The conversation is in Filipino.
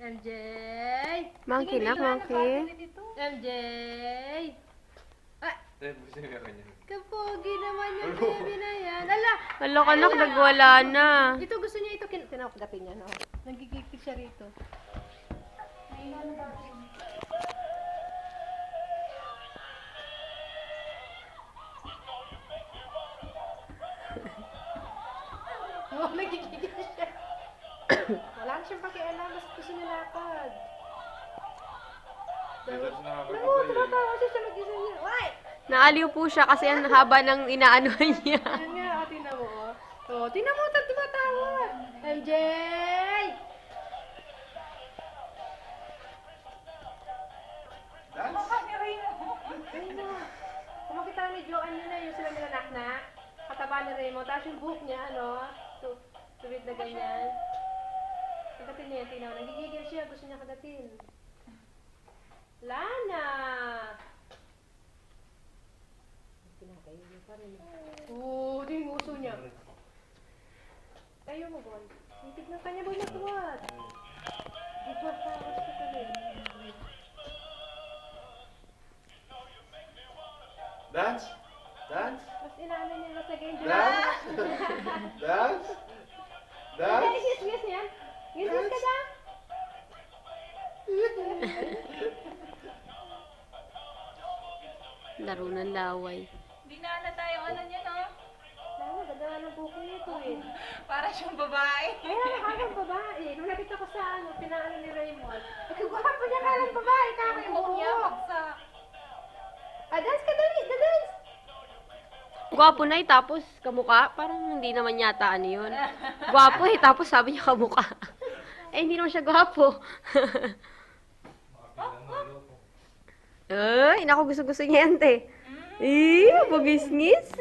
MJ! Monkey na, monkey. MJ! Ah, Gusto niya kanya. kapogi naman yung baby na yan. Ala! Alok, anak, nagwala na. Ito gusto niya ito, tinakdatin niya, no? Nagigigpit siya rito. Oh, nagigigil siya. Wala na siyang pakialam, basta gusto niya lapad. Tumatawa siya mag-isa niya. Why? Naaliw po siya kasi ang haba ng inaanuhan niya. Yan nga, tingnan mo, oh. Oh, tingnan mo, tumatawa. MJ! Ayun na. Kung makita ni Joanne yun na, yung sila nilanak na. Kataba ni Raymond. Tapos yung buhok niya, ano, tuwid na ganyan. Kagatin niya, tingnan mo. Nagigigil siya, gusto niya kagatin. Lana! Pinakayo niya pa rin. Oo, ito yung uso niya. Ayaw mo, Bon. Tignan ka niya, Bon, natuwad. Di ba sa gusto ka rin? Dance? Dance? Mas inaano niya mas nag-enjoy. Dance? Dance? Dance? Ay, yes yan. Yes ka na. Laro ng laway. Hindi na halata yung ano niya, no? Lalo, ganda nga ng buko nito eh. Para siyang babae. Kaya nakakang babae. Nung nakita ko sa ano, pinaano ni Raymond. Ay, kagwapo niya ka ng babae. Kakay Yung buhok buko. niya, bagsak. Ah, dance ka, dali. Dance. Gwapo na tapos kamukha. Parang hindi naman yata ano yun. Gwapo tapos sabi niya kamukha. Eh, hindi naman siya gwapo. Ay, naku, gusto-gusto niya yan, te. Eh, bugis-ngis.